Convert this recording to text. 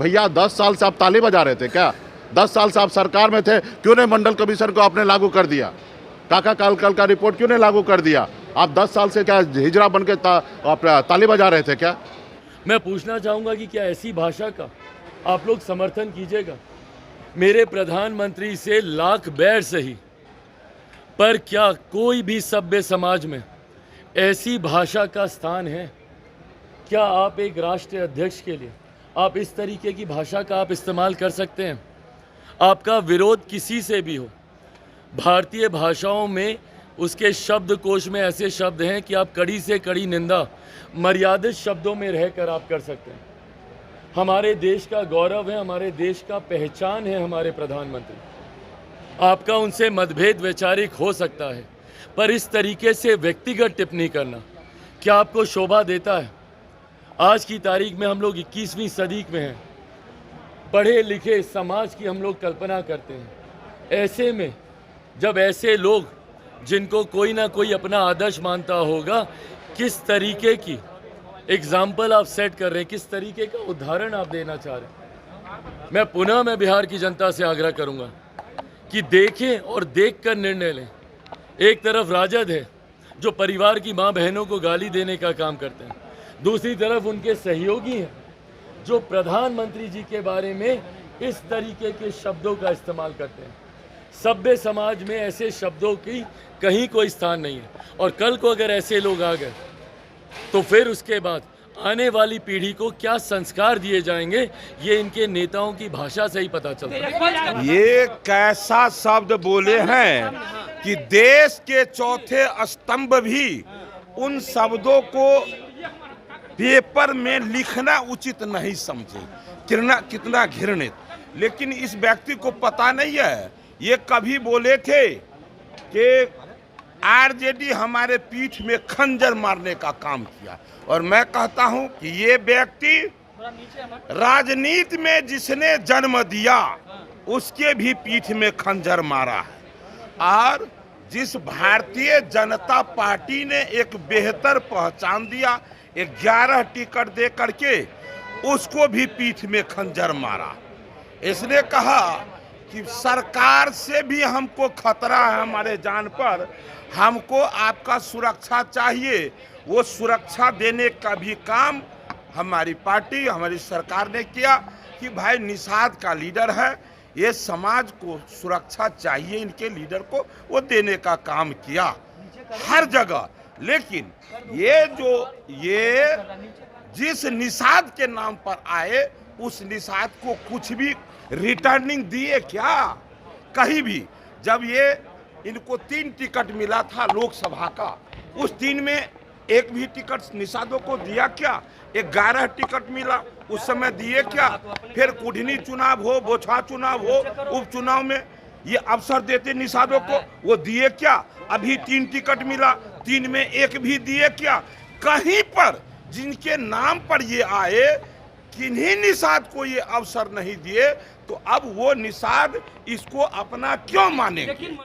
भैया 10 साल से आप ताली बजा रहे थे क्या? 10 साल से आप सरकार में थे, क्यों नहीं मंडल कमीशन को आपने लागू कर दिया? काका कालकल का रिपोर्ट क्यों नहीं लागू कर दिया? आप 10 साल से क्या हिजड़ा बन के ताली बजा रहे थे क्या? मैं पूछना चाहूँगा कि क्या ऐसी भाषा का आप लोग समर्थन कीजिएगा? मेरे प्रधानमंत्री से लाख बैर सही, पर क्या कोई भी सभ्य समाज में ऐसी भाषा का स्थान है? क्या आप एक राष्ट्रीय अध्यक्ष के लिए आप इस तरीके की भाषा का आप इस्तेमाल कर सकते हैं? आपका विरोध किसी से भी हो, भारतीय भाषाओं में उसके शब्दकोश में ऐसे शब्द हैं कि आप कड़ी से कड़ी निंदा मर्यादित शब्दों में रहकर आप कर सकते हैं। हमारे देश का गौरव है, हमारे देश का पहचान है हमारे प्रधानमंत्री। आपका उनसे मतभेद वैचारिक हो सकता है, पर इस तरीके से व्यक्तिगत टिप्पणी करना क्या आपको शोभा देता है? आज की तारीख में हम लोग 21वीं सदी में हैं, पढ़े लिखे समाज की हम लोग कल्पना करते हैं। ऐसे में जब ऐसे लोग जिनको कोई ना कोई अपना आदर्श मानता होगा, किस तरीके की एग्जाम्पल आप सेट कर रहे हैं, किस तरीके का उदाहरण आप देना चाह रहे हैं? मैं बिहार की जनता से आग्रह करूंगा कि देखें और देखकर निर्णय लें। एक तरफ राजद है जो परिवार की मां बहनों को गाली देने का काम करते हैं, दूसरी तरफ उनके सहयोगी हैं जो प्रधानमंत्री जी के बारे में इस तरीके के शब्दों का इस्तेमाल करते हैं। सभ्य समाज में ऐसे शब्दों की कहीं कोई स्थान नहीं है, और कल को अगर ऐसे लोग आ गए तो फिर उसके बाद आने वाली पीढ़ी को क्या संस्कार दिए जाएंगे, ये इनके नेताओं की भाषा से ही पता चलता है। ये कैसा शब्द बोले हैं कि देश के चौथे स्तंभ भी उन शब्दों को पेपर में लिखना उचित नहीं समझे। कितना घृणित। लेकिन इस व्यक्ति को पता नहीं है, ये कभी बोले थे कि आरजेडी हमारे पीठ में खंजर मारने का काम किया, और मैं कहता हूं कि ये व्यक्ति राजनीति में जिसने जन्म दिया उसके भी पीठ में खंजर मारा है। और जिस भारतीय जनता पार्टी ने एक बेहतर पहचान दिया 11 टिकट दे करके, उसको भी पीठ में खंजर मारा। इसने कहा कि सरकार से भी हमको खतरा है हमारे जान पर, हमको आपका सुरक्षा चाहिए। वो सुरक्षा देने का भी काम हमारी पार्टी, हमारी सरकार ने किया कि भाई निषाद का लीडर है, ये समाज को सुरक्षा चाहिए, इनके लीडर को वो देने का काम किया हर जगह। लेकिन ये जिस निषाद के नाम पर आए, उस निषाद को कुछ भी रिटर्निंग दिए क्या? कहीं भी। जब ये इनको 3 टिकट मिला था लोकसभा का, उस 3 में एक भी टिकट निषादों को दिया क्या? 11 टिकट मिला, उस समय दिए क्या? फिर कुढ़नी चुनाव हो, बोछा चुनाव हो, उपचुनाव में ये अवसर देते निषादों को, वो दिए क्या? अभी 3 टिकट मिला, 3 में एक भी दिए क्या? कहीं पर जिनके नाम पर ये आए, किन्हीं निषाद को ये अवसर नहीं दिए, तो अब वो निषाद इसको अपना क्यों मानेंगे?